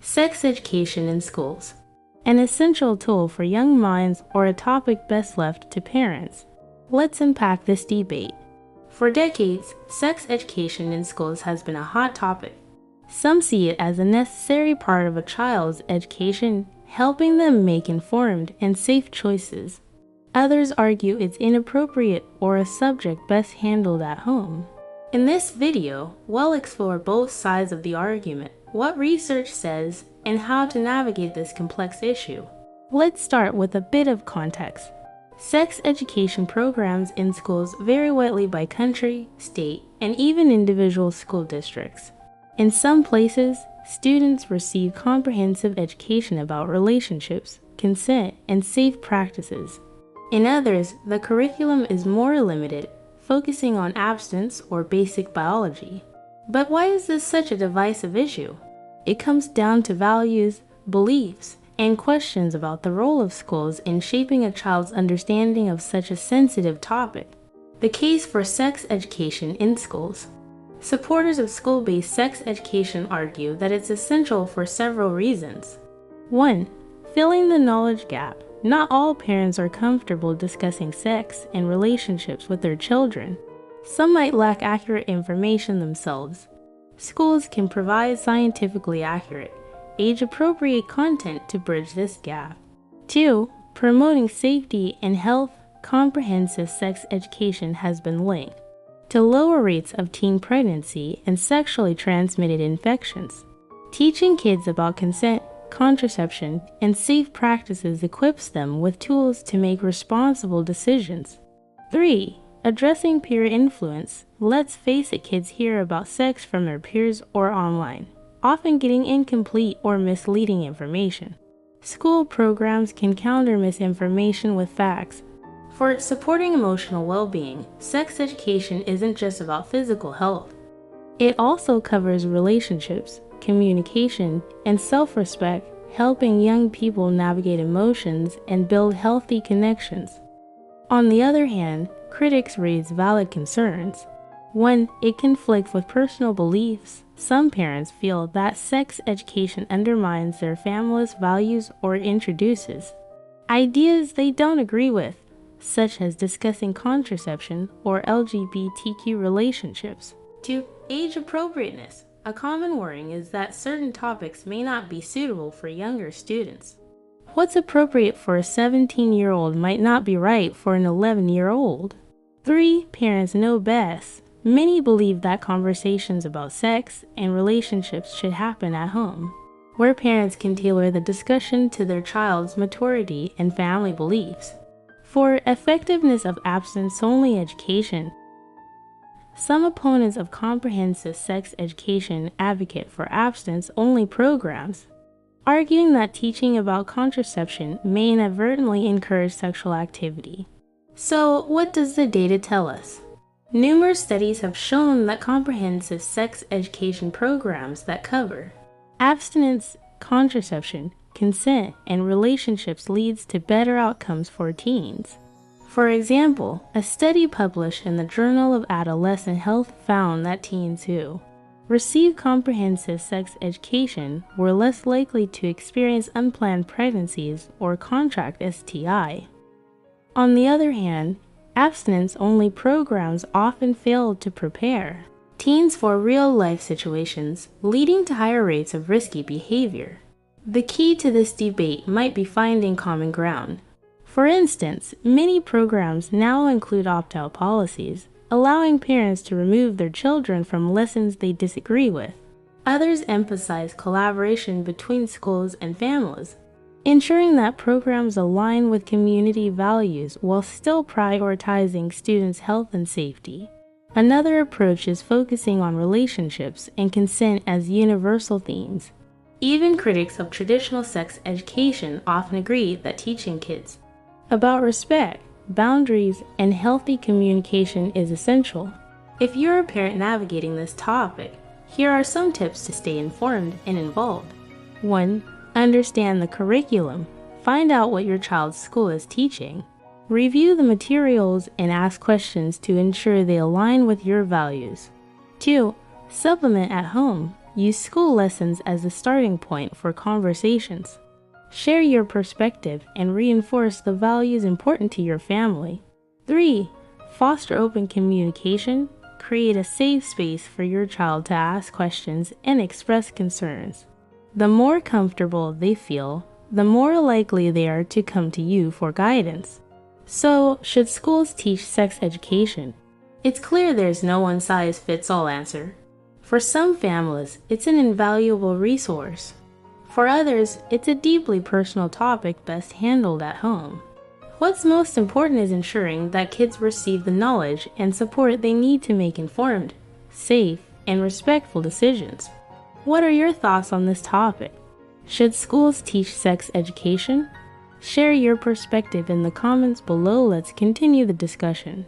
Sex education in schools. An essential tool for young minds or a topic best left to parents. Let's unpack this debate. For decades, sex education in schools has been a hot topic. Some see it as a necessary part of a child's education, helping them make informed and safe choices. Others argue it's inappropriate or a subject best handled at home. In this video, we'll explore both sides of the argument, what research says, and how to navigate this complex issue. Let's start with a bit of context. Sex education programs in schools vary widely by country, state, and even individual school districts. In some places, students receive comprehensive education about relationships, consent, and safe practices. In others, the curriculum is more limited, focusing on abstinence or basic biology. But why is this such a divisive issue? It comes down to values, beliefs, and questions about the role of schools in shaping a child's understanding of such a sensitive topic. The case for sex education in schools. Supporters of school-based sex education argue that it's essential for several reasons. 1. Filling the knowledge gap. Not all parents are comfortable discussing sex and relationships with their children. Some might lack accurate information themselves. Schools can provide scientifically accurate, age-appropriate content to bridge this gap. 2. Promoting safety and health. Comprehensive sex education has been linked to lower rates of teen pregnancy and sexually transmitted infections. Teaching kids about consent, contraception, and safe practices equips them with tools to make responsible decisions. 3. Addressing peer influence. Let's face it, kids hear about sex from their peers or online, often getting incomplete or misleading information. School programs can counter misinformation with facts. For supporting emotional well-being, sex education isn't just about physical health. It also covers relationships, communication, and self-respect, helping young people navigate emotions and build healthy connections. On the other hand, critics raise valid concerns. 1. It conflicts with personal beliefs. Some parents feel that sex education undermines their family's values or introduces ideas they don't agree with, such as discussing contraception or LGBTQ relationships. 2. Age appropriateness. A common worry is that certain topics may not be suitable for younger students. What's appropriate for a 17-year-old might not be right for an 11-year-old. 3. Parents know best. Many believe that conversations about sex and relationships should happen at home, where parents can tailor the discussion to their child's maturity and family beliefs. 4. Effectiveness of abstinence-only education. Some opponents of comprehensive sex education advocate for abstinence-only programs, arguing that teaching about contraception may inadvertently encourage sexual activity. So, what does the data tell us? Numerous studies have shown that comprehensive sex education programs that cover abstinence, contraception, consent, and relationships leads to better outcomes for teens. For example, a study published in the Journal of Adolescent Health found that teens who received comprehensive sex education were less likely to experience unplanned pregnancies or contract STI. On the other hand, abstinence-only programs often fail to prepare teens for real-life situations, leading to higher rates of risky behavior. The key to this debate might be finding common ground. For instance, many programs now include opt-out policies, allowing parents to remove their children from lessons they disagree with. Others emphasize collaboration between schools and families, ensuring that programs align with community values while still prioritizing students' health and safety. Another approach is focusing on relationships and consent as universal themes. Even critics of traditional sex education often agree that teaching kids about respect, boundaries, and healthy communication is essential. If you're a parent navigating this topic, here are some tips to stay informed and involved. 1. Understand the curriculum. Find out what your child's school is teaching. Review the materials and ask questions to ensure they align with your values. 2. Supplement at home. Use school lessons as a starting point for conversations. Share your perspective and reinforce the values important to your family. 3. Foster open communication. Create a safe space for your child to ask questions and express concerns. The more comfortable they feel, the more likely they are to come to you for guidance. So, should schools teach sex education? It's clear there's no one-size-fits-all answer. For some families, it's an invaluable resource. For others, it's a deeply personal topic best handled at home. What's most important is ensuring that kids receive the knowledge and support they need to make informed, safe, and respectful decisions. What are your thoughts on this topic? Should schools teach sex education? Share your perspective in the comments below. Let's continue the discussion.